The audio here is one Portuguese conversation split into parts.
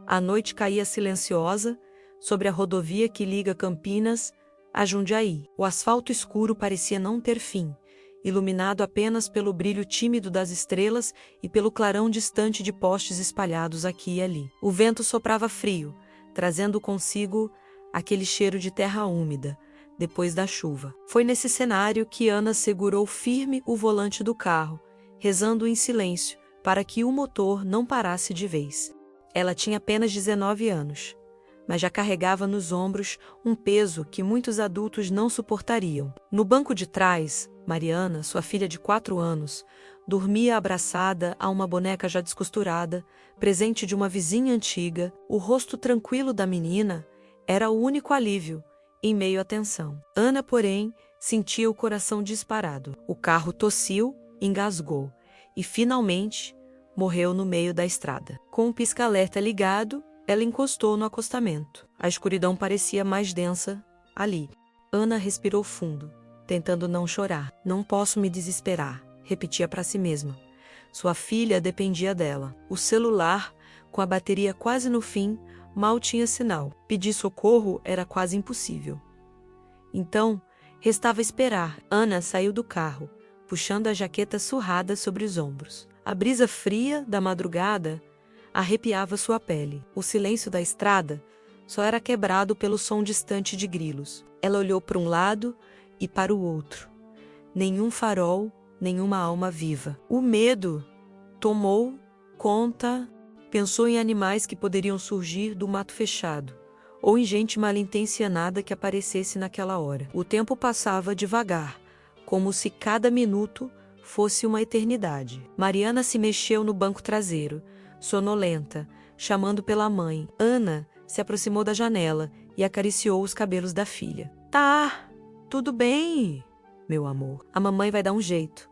A noite caía silenciosa sobre a rodovia que liga Campinas a Jundiaí. O asfalto escuro parecia não ter fim, iluminado apenas pelo brilho tímido das estrelas e pelo clarão distante de postes espalhados aqui e ali. O vento soprava frio, trazendo consigo aquele cheiro de terra úmida, depois da chuva. Foi nesse cenário que Ana segurou firme o volante do carro, rezando em silêncio para que o motor não parasse de vez. Ela tinha apenas 19 anos, mas já carregava nos ombros um peso que muitos adultos não suportariam. No banco de trás, Mariana, sua filha de 4 anos, dormia abraçada a uma boneca já descosturada, presente de uma vizinha antiga. O rosto tranquilo da menina era o único alívio em meio à tensão. Ana, porém, sentia o coração disparado. O carro tossiu, engasgou e, finalmente, morreu no meio da estrada. Com o pisca-alerta ligado, ela encostou no acostamento. A escuridão parecia mais densa ali. Ana respirou fundo, tentando não chorar. Não posso me desesperar, repetia para si mesma. Sua filha dependia dela. O celular, com a bateria quase no fim, mal tinha sinal. Pedir socorro era quase impossível. Então, restava esperar. Ana saiu do carro, puxando a jaqueta surrada sobre os ombros. A brisa fria da madrugada arrepiava sua pele. O silêncio da estrada só era quebrado pelo som distante de grilos. Ela olhou para um lado e para o outro. Nenhum farol, nenhuma alma viva. O medo tomou conta. Pensou em animais que poderiam surgir do mato fechado, ou em gente malintencionada que aparecesse naquela hora. O tempo passava devagar, como se cada minuto fosse uma eternidade. Mariana se mexeu no banco traseiro, sonolenta, chamando pela mãe. Ana se aproximou da janela e acariciou os cabelos da filha. Tá, tudo bem, meu amor. A mamãe vai dar um jeito.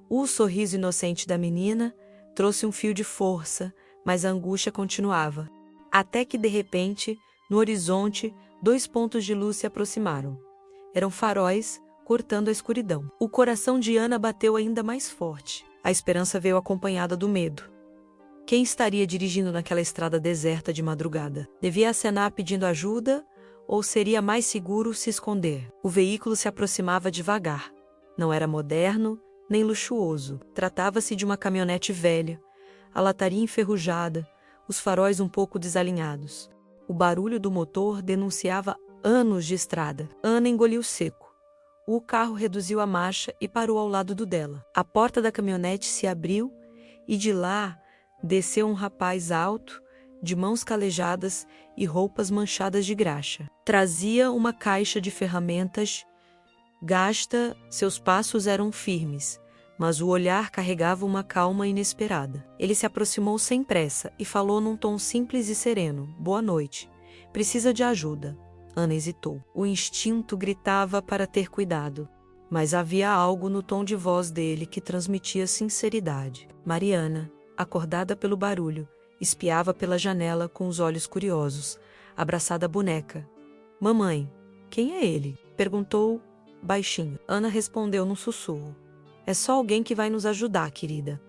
O sorriso inocente da menina trouxe um fio de força, mas a angústia continuava. Até que, de repente, no horizonte, 2 pontos de luz se aproximaram. Eram faróis cortando a escuridão. O coração de Ana bateu ainda mais forte. A esperança veio acompanhada do medo. Quem estaria dirigindo naquela estrada deserta de madrugada? Devia acenar pedindo ajuda ou seria mais seguro se esconder? O veículo se aproximava devagar. Não era moderno nem luxuoso. Tratava-se de uma caminhonete velha, a lataria enferrujada, os faróis um pouco desalinhados. O barulho do motor denunciava anos de estrada. Ana engoliu seco. O carro reduziu a marcha e parou ao lado do dela. A porta da caminhonete se abriu e de lá desceu um rapaz alto, de mãos calejadas e roupas manchadas de graxa. Trazia uma caixa de ferramentas gasta, seus passos eram firmes, mas o olhar carregava uma calma inesperada. Ele se aproximou sem pressa e falou num tom simples e sereno. Boa noite. Precisa de ajuda. Ana hesitou. O instinto gritava para ter cuidado, mas havia algo no tom de voz dele que transmitia sinceridade. Mariana, acordada pelo barulho, espiava pela janela com os olhos curiosos, abraçada à boneca. Mamãe, quem é ele? Perguntou baixinho. Ana respondeu num sussurro. É só alguém que vai nos ajudar, querida.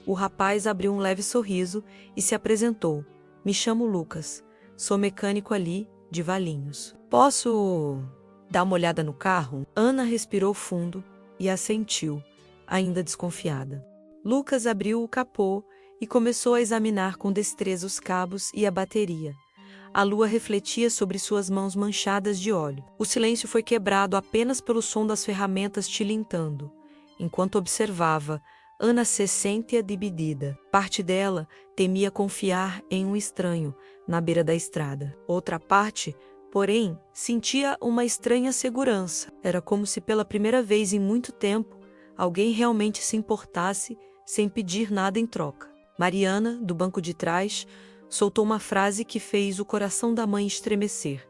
O rapaz abriu um leve sorriso e se apresentou. Me chamo Lucas. Sou mecânico ali, de Valinhos. Posso dar uma olhada no carro? Ana respirou fundo e assentiu, ainda desconfiada. Lucas abriu o capô e começou a examinar com destreza os cabos e a bateria. A lua refletia sobre suas mãos manchadas de óleo. O silêncio foi quebrado apenas pelo som das ferramentas tilintando. Enquanto observava, Ana se sentia dividida. Parte dela temia confiar em um estranho na beira da estrada. Outra parte, porém, sentia uma estranha segurança. Era como se pela primeira vez em muito tempo alguém realmente se importasse sem pedir nada em troca. Mariana, do banco de trás, soltou uma frase que fez o coração da mãe estremecer.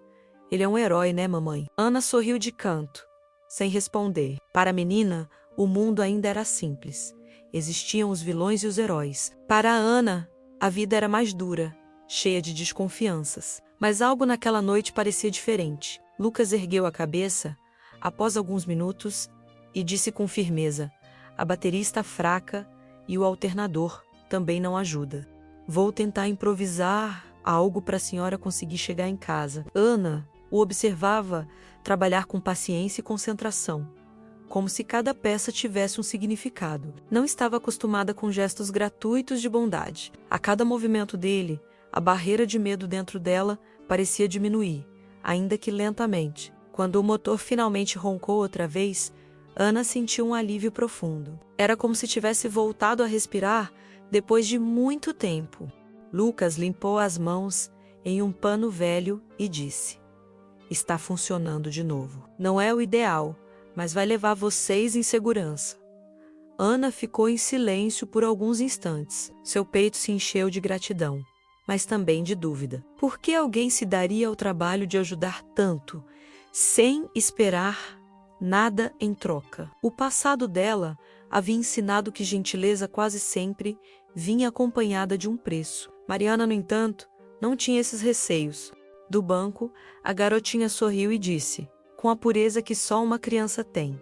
Ele é um herói, né, mamãe? Ana sorriu de canto, sem responder. Para a menina, o mundo ainda era simples. Existiam os vilões e os heróis. Para a Ana, a vida era mais dura, cheia de desconfianças. Mas algo naquela noite parecia diferente. Lucas ergueu a cabeça, após alguns minutos, e disse com firmeza: a bateria está fraca e o alternador também não ajuda. Vou tentar improvisar algo para a senhora conseguir chegar em casa. Ana o observava trabalhar com paciência e concentração, como se cada peça tivesse um significado. Não estava acostumada com gestos gratuitos de bondade. A cada movimento dele, a barreira de medo dentro dela parecia diminuir, ainda que lentamente. Quando o motor finalmente roncou outra vez, Ana sentiu um alívio profundo. Era como se tivesse voltado a respirar depois de muito tempo. Lucas limpou as mãos em um pano velho e disse: "Está funcionando de novo. Não é o ideal, mas vai levar vocês em segurança." Ana ficou em silêncio por alguns instantes. Seu peito se encheu de gratidão, mas também de dúvida. Por que alguém se daria ao trabalho de ajudar tanto, sem esperar nada em troca? O passado dela havia ensinado que gentileza quase sempre vinha acompanhada de um preço. Mariana, no entanto, não tinha esses receios. Do banco, a garotinha sorriu e disse, com a pureza que só uma criança tem: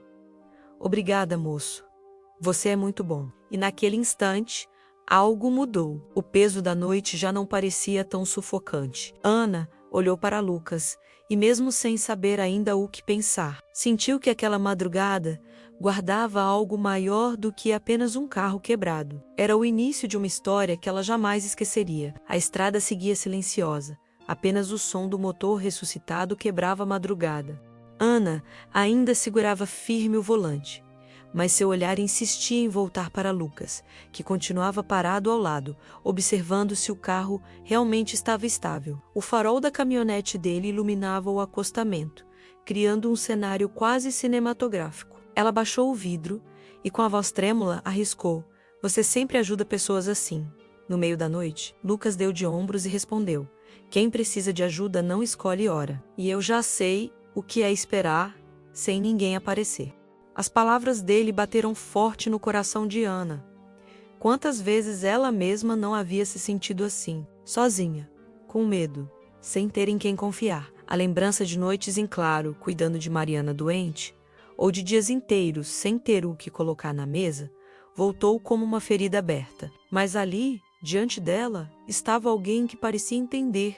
"Obrigada, moço. Você é muito bom." E naquele instante, algo mudou. O peso da noite já não parecia tão sufocante. Ana olhou para Lucas e, mesmo sem saber ainda o que pensar, sentiu que aquela madrugada guardava algo maior do que apenas um carro quebrado. Era o início de uma história que ela jamais esqueceria. A estrada seguia silenciosa. Apenas o som do motor ressuscitado quebrava a madrugada. Ana ainda segurava firme o volante, mas seu olhar insistia em voltar para Lucas, que continuava parado ao lado, observando se o carro realmente estava estável. O farol da caminhonete dele iluminava o acostamento, criando um cenário quase cinematográfico. Ela baixou o vidro e, com a voz trêmula, arriscou: "Você sempre ajuda pessoas assim." No meio da noite, Lucas deu de ombros e respondeu: "Quem precisa de ajuda não escolhe hora. E eu já sei o que é esperar sem ninguém aparecer." As palavras dele bateram forte no coração de Ana. Quantas vezes ela mesma não havia se sentido assim, sozinha, com medo, sem ter em quem confiar. A lembrança de noites em claro, cuidando de Mariana doente, ou de dias inteiros sem ter o que colocar na mesa, voltou como uma ferida aberta. Mas ali, diante dela, estava alguém que parecia entender,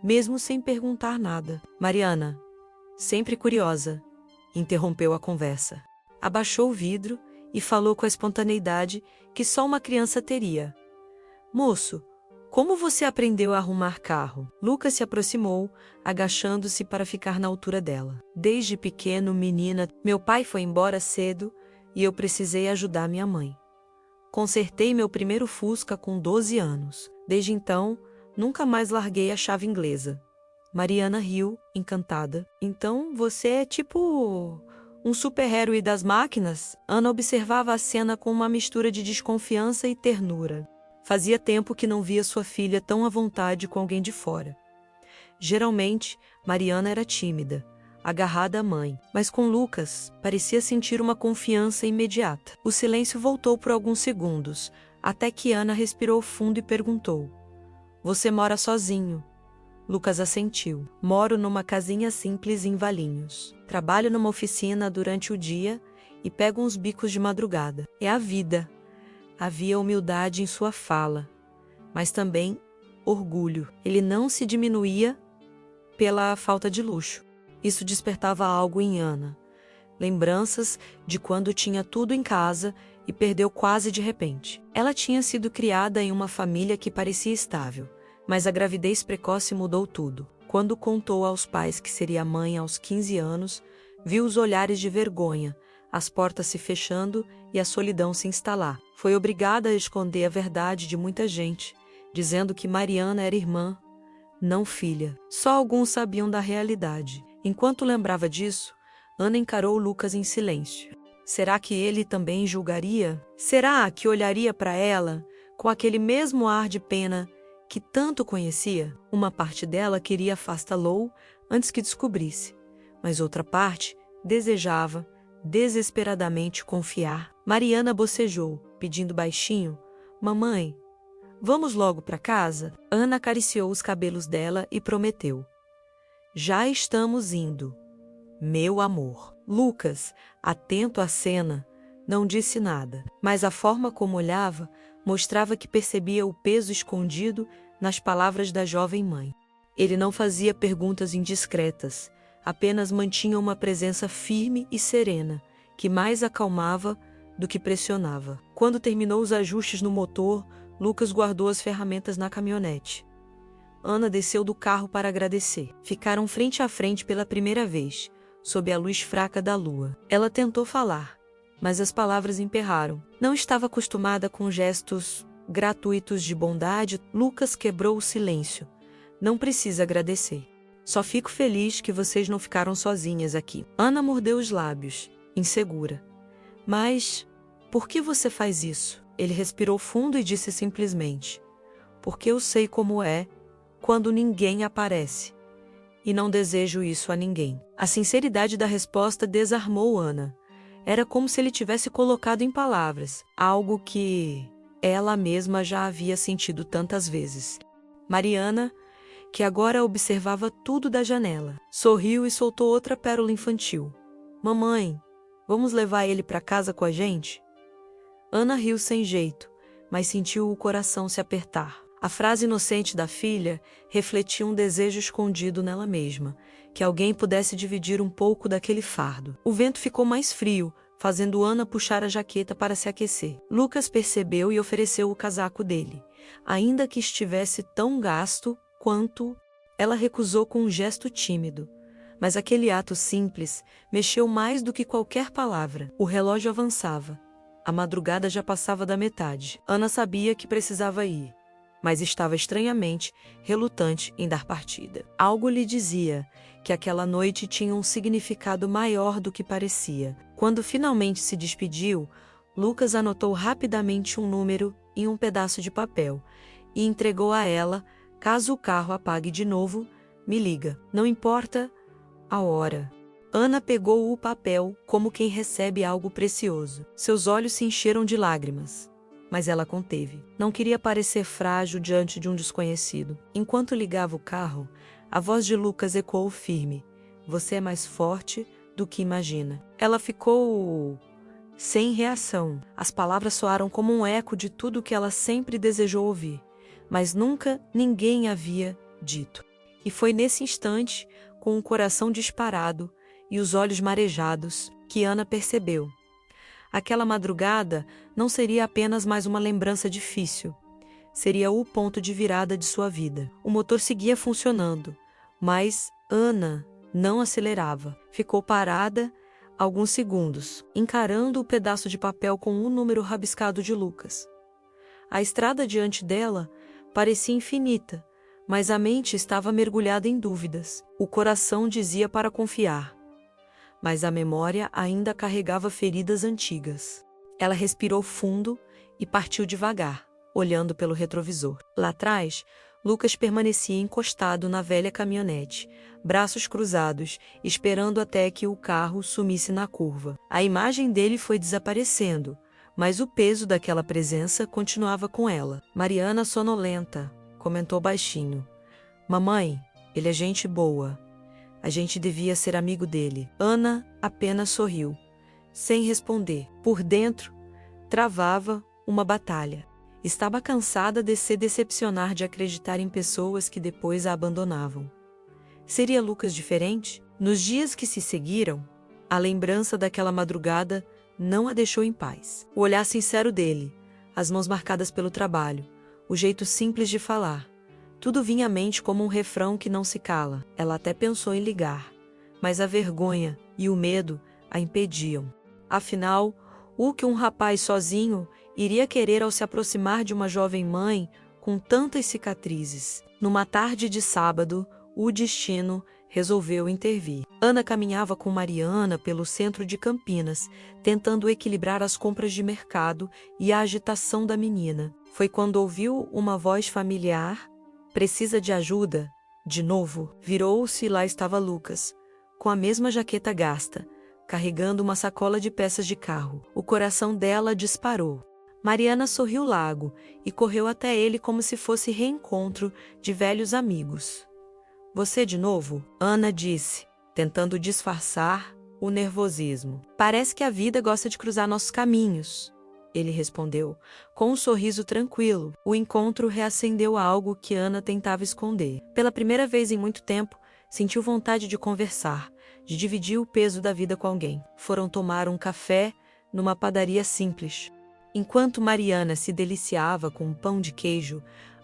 mesmo sem perguntar nada. Mariana, sempre curiosa, interrompeu a conversa. Abaixou o vidro e falou com a espontaneidade que só uma criança teria: "Moço, como você aprendeu a arrumar carro?" Lucas se aproximou, agachando-se para ficar na altura dela. "Desde pequeno, menina, meu pai foi embora cedo e eu precisei ajudar minha mãe. Consertei meu primeiro Fusca com 12 anos. Desde então, nunca mais larguei a chave inglesa." Mariana riu, encantada. "Então você é tipo um super-herói das máquinas?" Ana observava a cena com uma mistura de desconfiança e ternura. Fazia tempo que não via sua filha tão à vontade com alguém de fora. Geralmente, Mariana era tímida, agarrada à mãe, mas com Lucas parecia sentir uma confiança imediata. O silêncio voltou por alguns segundos, até que Ana respirou fundo e perguntou: "Você mora sozinho?" Lucas assentiu. "Moro numa casinha simples em Valinhos. Trabalho numa oficina durante o dia e pego uns bicos de madrugada. É a vida." Havia humildade em sua fala, mas também orgulho. Ele não se diminuía pela falta de luxo. Isso despertava algo em Ana. Lembranças de quando tinha tudo em casa e perdeu quase de repente. Ela tinha sido criada em uma família que parecia estável, mas a gravidez precoce mudou tudo. Quando contou aos pais que seria mãe aos 15 anos, viu os olhares de vergonha, as portas se fechando e a solidão se instalar. Foi obrigada a esconder a verdade de muita gente, dizendo que Mariana era irmã, não filha. Só alguns sabiam da realidade. Enquanto lembrava disso, Ana encarou Lucas em silêncio. Será que ele também julgaria? Será que olharia para ela com aquele mesmo ar de pena que tanto conhecia? Uma parte dela queria afastá-lo antes que descobrisse, mas outra parte desejava desesperadamente confiar. Mariana bocejou, pedindo baixinho: "Mamãe, vamos logo para casa?" Ana acariciou os cabelos dela e prometeu: "Já estamos indo, meu amor." Lucas, atento à cena, não disse nada, mas a forma como olhava mostrava que percebia o peso escondido nas palavras da jovem mãe. Ele não fazia perguntas indiscretas, apenas mantinha uma presença firme e serena, que mais acalmava do que pressionava. Quando terminou os ajustes no motor, Lucas guardou as ferramentas na caminhonete. Ana desceu do carro para agradecer. Ficaram frente a frente pela primeira vez, sob a luz fraca da lua. Ela tentou falar, mas as palavras emperraram. Não estava acostumada com gestos gratuitos de bondade. Lucas quebrou o silêncio. Não precisa agradecer. Só fico feliz que vocês não ficaram sozinhas aqui. Ana mordeu os lábios, insegura. Mas por que você faz isso? Ele respirou fundo e disse simplesmente: porque eu sei como é quando ninguém aparece. E não desejo isso a ninguém. A sinceridade da resposta desarmou Ana. Era como se ele tivesse colocado em palavras algo que ela mesma já havia sentido tantas vezes. Mariana, que agora observava tudo da janela, sorriu e soltou outra pérola infantil. Mamãe, vamos levar ele para casa com a gente? Ana riu sem jeito, mas sentiu o coração se apertar. A frase inocente da filha refletia um desejo escondido nela mesma, que alguém pudesse dividir um pouco daquele fardo. O vento ficou mais frio, fazendo Ana puxar a jaqueta para se aquecer. Lucas percebeu e ofereceu o casaco dele, ainda que estivesse tão gasto quanto. Ela recusou com um gesto tímido, mas aquele ato simples mexeu mais do que qualquer palavra. O relógio avançava. A madrugada já passava da metade. Ana sabia que precisava ir, mas estava estranhamente relutante em dar partida. Algo lhe dizia que aquela noite tinha um significado maior do que parecia. Quando finalmente se despediu, Lucas anotou rapidamente um número em um pedaço de papel e entregou a ela. Caso o carro apague de novo, me liga. Não importa a hora. Ana pegou o papel como quem recebe algo precioso. Seus olhos se encheram de lágrimas, mas ela conteve. Não queria parecer frágil diante de um desconhecido. Enquanto ligava o carro, a voz de Lucas ecoou firme. Você é mais forte do que imagina. Ela ficou sem reação. As palavras soaram como um eco de tudo o que ela sempre desejou ouvir, mas nunca ninguém havia dito. E foi nesse instante, com o coração disparado e os olhos marejados, que Ana percebeu. Aquela madrugada não seria apenas mais uma lembrança difícil. Seria o ponto de virada de sua vida. O motor seguia funcionando, mas Ana não acelerava. Ficou parada alguns segundos, encarando o pedaço de papel com um número rabiscado de Lucas. A estrada diante dela parecia infinita, mas a mente estava mergulhada em dúvidas. O coração dizia para confiar, mas a memória ainda carregava feridas antigas. Ela respirou fundo e partiu devagar, olhando pelo retrovisor. Lá atrás, Lucas permanecia encostado na velha caminhonete, braços cruzados, esperando até que o carro sumisse na curva. A imagem dele foi desaparecendo, mas o peso daquela presença continuava com ela. Mariana, sonolenta, comentou baixinho. Mamãe, ele é gente boa. A gente devia ser amigo dele. Ana apenas sorriu, sem responder. Por dentro, travava uma batalha. Estava cansada de se decepcionar de acreditar em pessoas que depois a abandonavam. Seria Lucas diferente? Nos dias que se seguiram, a lembrança daquela madrugada não a deixou em paz. O olhar sincero dele, as mãos marcadas pelo trabalho, o jeito simples de falar, tudo vinha à mente como um refrão que não se cala. Ela até pensou em ligar, mas a vergonha e o medo a impediam. Afinal, o que um rapaz sozinho iria querer ao se aproximar de uma jovem mãe com tantas cicatrizes? Numa tarde de sábado, o destino resolveu intervir. Ana caminhava com Mariana pelo centro de Campinas, tentando equilibrar as compras de mercado e a agitação da menina. Foi quando ouviu uma voz familiar. Precisa de ajuda? De novo? Virou-se e lá estava Lucas, com a mesma jaqueta gasta, carregando uma sacola de peças de carro. O coração dela disparou. Mariana sorriu largo e correu até ele como se fosse reencontro de velhos amigos. Você de novo? Ana disse, tentando disfarçar o nervosismo. Parece que a vida gosta de cruzar nossos caminhos. ele respondeu, com um sorriso tranquilo. O encontro reacendeu algo que Ana tentava esconder. Pela primeira vez em muito tempo, sentiu vontade de conversar, de dividir o peso da vida com alguém. Foram tomar um café numa padaria simples. Enquanto Mariana se deliciava com um pão de queijo,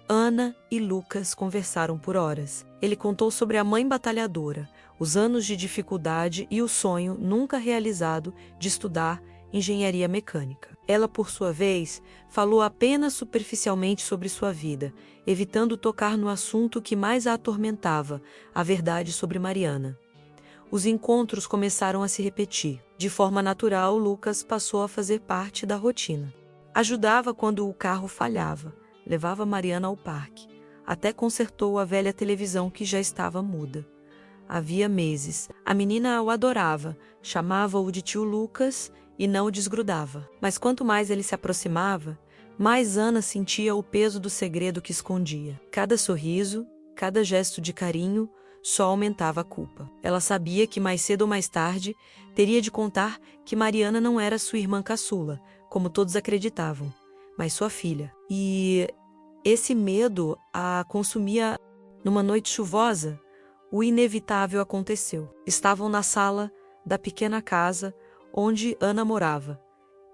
Ana e Lucas conversaram por horas. Ele contou sobre a mãe batalhadora, os anos de dificuldade e o sonho nunca realizado de estudar engenharia mecânica. Ela, por sua vez, falou apenas superficialmente sobre sua vida, evitando tocar no assunto que mais a atormentava, a verdade sobre Mariana. Os encontros começaram a se repetir. De forma natural, Lucas passou a fazer parte da rotina. Ajudava quando o carro falhava, levava Mariana ao parque, até consertou a velha televisão que já estava muda. Havia meses. A menina o adorava, chamava-o de tio Lucas e não o desgrudava. Mas quanto mais ele se aproximava, mais Ana sentia o peso do segredo que escondia. Cada sorriso, cada gesto de carinho, só aumentava a culpa. Ela sabia que mais cedo ou mais tarde teria de contar que Mariana não era sua irmã caçula, como todos acreditavam, mas sua filha. E esse medo a consumia. Numa noite chuvosa, o inevitável aconteceu. Estavam na sala da pequena casa onde Ana morava,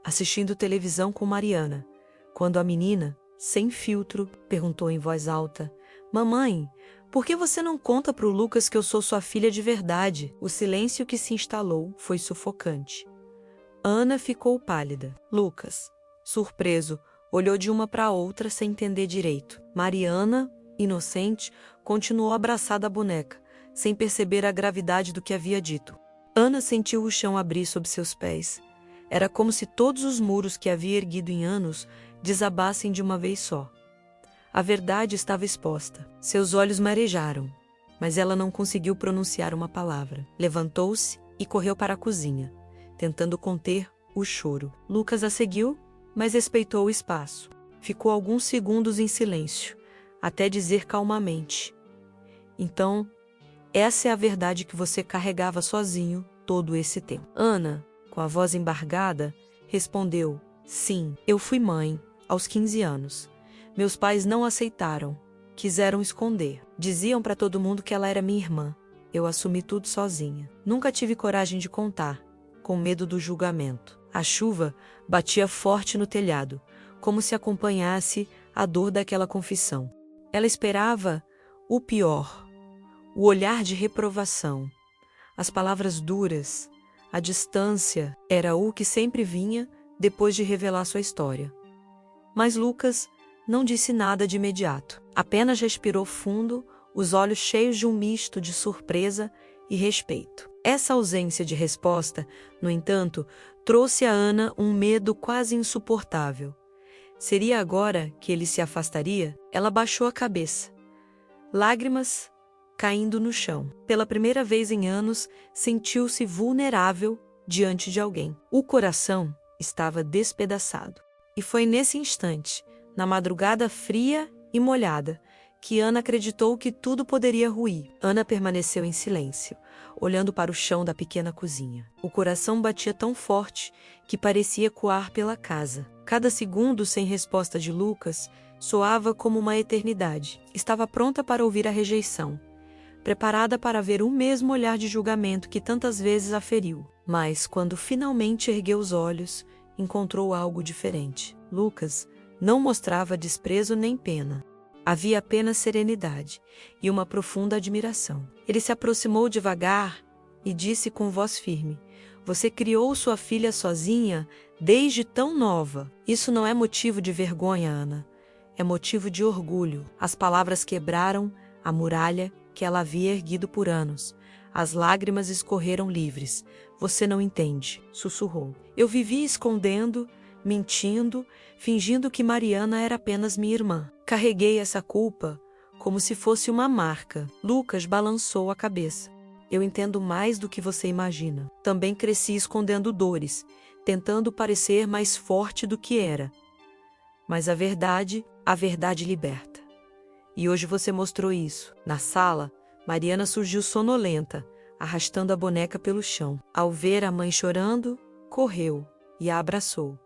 assistindo televisão com Mariana, quando a menina, sem filtro, perguntou em voz alta: "Mamãe, por que você não conta para o Lucas que eu sou sua filha de verdade?" O silêncio que se instalou foi sufocante. Ana ficou pálida. Lucas, surpreso, olhou de uma para outra sem entender direito. Mariana, inocente, continuou abraçada à boneca, sem perceber a gravidade do que havia dito. Ana sentiu o chão abrir sob seus pés. Era como se todos os muros que havia erguido em anos desabassem de uma vez só. A verdade estava exposta. Seus olhos marejaram, mas ela não conseguiu pronunciar uma palavra. Levantou-se e correu para a cozinha, tentando conter o choro. Lucas a seguiu, mas respeitou o espaço. Ficou alguns segundos em silêncio, até dizer calmamente: "Então, essa é a verdade que você carregava sozinho todo esse tempo." Ana, com a voz embargada, respondeu: "Sim, eu fui mãe, aos 15 anos. Meus pais não aceitaram, quiseram esconder. Diziam para todo mundo que ela era minha irmã. Eu assumi tudo sozinha. Nunca tive coragem de contar, com medo do julgamento." A chuva batia forte no telhado, como se acompanhasse a dor daquela confissão. Ela esperava o pior, o olhar de reprovação, as palavras duras, a distância era o que sempre vinha depois de revelar sua história. Mas Lucas não disse nada de imediato. Apenas respirou fundo, os olhos cheios de um misto de surpresa e respeito. Essa ausência de resposta, no entanto, trouxe a Ana um medo quase insuportável. Seria agora que ele se afastaria? Ela baixou a cabeça. Lágrimas caindo no chão. Pela primeira vez em anos, sentiu-se vulnerável diante de alguém. O coração estava despedaçado. E foi nesse instante, na madrugada fria e molhada, que Ana acreditou que tudo poderia ruir. Ana permaneceu em silêncio, olhando para o chão da pequena cozinha. O coração batia tão forte que parecia ecoar pela casa. Cada segundo sem resposta de Lucas soava como uma eternidade. Estava pronta para ouvir a rejeição, preparada para ver o mesmo olhar de julgamento que tantas vezes a feriu. Mas, quando finalmente ergueu os olhos, encontrou algo diferente. Lucas não mostrava desprezo nem pena. Havia apenas serenidade e uma profunda admiração. Ele se aproximou devagar e disse com voz firme: "Você criou sua filha sozinha desde tão nova. Isso não é motivo de vergonha, Ana. É motivo de orgulho." As palavras quebraram a muralha que ela havia erguido por anos. As lágrimas escorreram livres. "Você não entende", sussurrou. "Eu vivi escondendo, mentindo, fingindo que Mariana era apenas minha irmã. Carreguei essa culpa como se fosse uma marca." Lucas balançou a cabeça. "Eu entendo mais do que você imagina. Também cresci escondendo dores, tentando parecer mais forte do que era. Mas a verdade liberta. E hoje você mostrou isso." Na sala, Mariana surgiu sonolenta, arrastando a boneca pelo chão. Ao ver a mãe chorando, correu e a abraçou.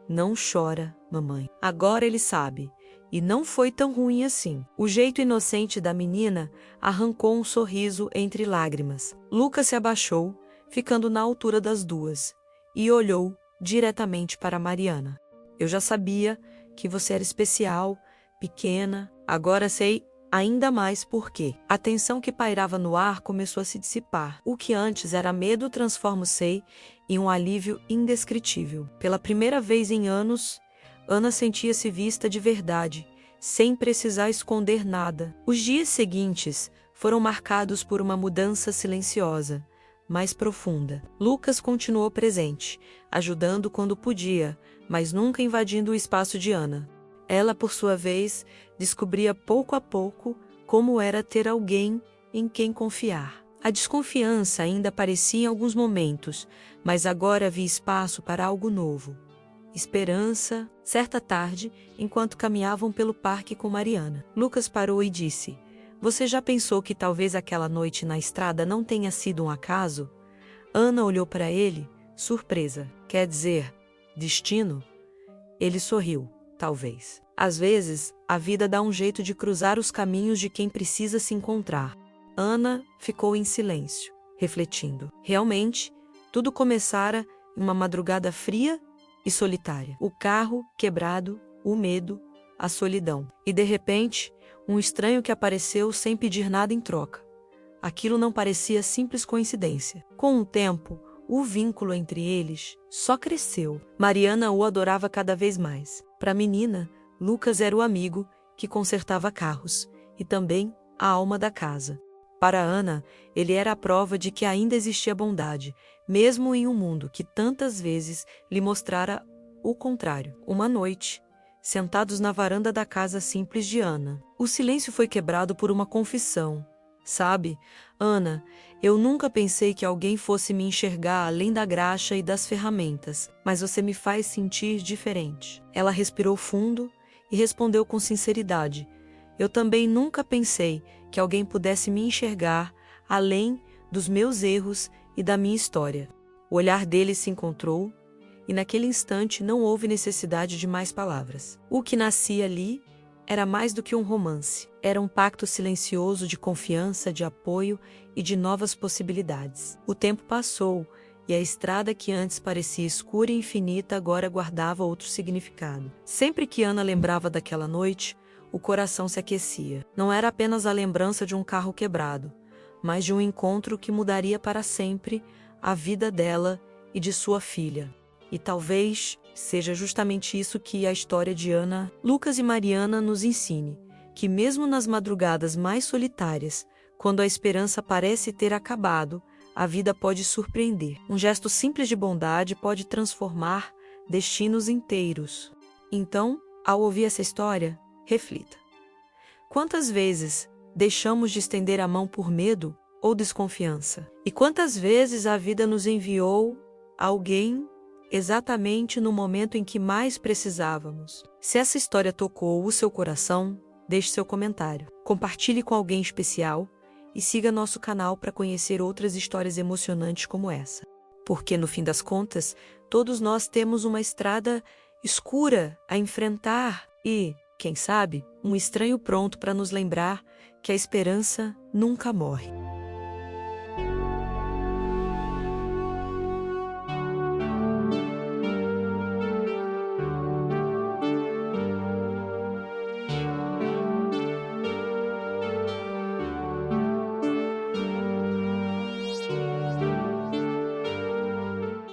Não chora, mamãe. Agora ele sabe. E não foi tão ruim assim. O jeito inocente da menina arrancou um sorriso entre lágrimas. Lucas se abaixou, ficando na altura das duas, e olhou diretamente para Mariana. Eu já sabia que você era especial, pequena, agora sei ainda mais por quê. A tensão que pairava no ar começou a se dissipar. O que antes era medo transformou-se em um alívio indescritível. Pela primeira vez em anos, Ana sentia-se vista de verdade, sem precisar esconder nada. Os dias seguintes foram marcados por uma mudança silenciosa, mais profunda. Lucas continuou presente, ajudando quando podia, mas nunca invadindo o espaço de Ana. Ela, por sua vez, descobria pouco a pouco como era ter alguém em quem confiar. A desconfiança ainda aparecia em alguns momentos, mas agora havia espaço para algo novo. Esperança. Certa tarde, enquanto caminhavam pelo parque com Mariana, Lucas parou e disse: "Você já pensou que talvez aquela noite na estrada não tenha sido um acaso?" Ana olhou para ele, surpresa. "Quer dizer, destino?" Ele sorriu. "Talvez. Às vezes, a vida dá um jeito de cruzar os caminhos de quem precisa se encontrar." Ana ficou em silêncio, refletindo. Realmente, tudo começara em uma madrugada fria e solitária. O carro quebrado, o medo, a solidão. E de repente, um estranho que apareceu sem pedir nada em troca. Aquilo não parecia simples coincidência. Com o tempo, o vínculo entre eles só cresceu. Mariana o adorava cada vez mais. Para a menina, Lucas era o amigo que consertava carros e também a alma da casa. Para Ana, ele era a prova de que ainda existia bondade, mesmo em um mundo que tantas vezes lhe mostrara o contrário. Uma noite, sentados na varanda da casa simples de Ana, o silêncio foi quebrado por uma confissão. "Sabe, Ana, eu nunca pensei que alguém fosse me enxergar além da graxa e das ferramentas, mas você me faz sentir diferente." Ela respirou fundo e respondeu com sinceridade: "Eu também nunca pensei que alguém pudesse me enxergar além dos meus erros e da minha história." O olhar dele se encontrou e naquele instante não houve necessidade de mais palavras. O que nascia ali era mais do que um romance. Era um pacto silencioso de confiança, de apoio e de novas possibilidades. O tempo passou e a estrada que antes parecia escura e infinita agora guardava outro significado. Sempre que Ana lembrava daquela noite, o coração se aquecia. Não era apenas a lembrança de um carro quebrado, mas de um encontro que mudaria para sempre a vida dela e de sua filha. E talvez seja justamente isso que a história de Ana, Lucas e Mariana nos ensine, que mesmo nas madrugadas mais solitárias, quando a esperança parece ter acabado, a vida pode surpreender. Um gesto simples de bondade pode transformar destinos inteiros. Então, ao ouvir essa história, reflita. Quantas vezes deixamos de estender a mão por medo ou desconfiança? E quantas vezes a vida nos enviou alguém exatamente no momento em que mais precisávamos? Se essa história tocou o seu coração, deixe seu comentário, compartilhe com alguém especial e siga nosso canal para conhecer outras histórias emocionantes como essa. Porque, no fim das contas, todos nós temos uma estrada escura a enfrentar e, quem sabe, um estranho pronto para nos lembrar que a esperança nunca morre.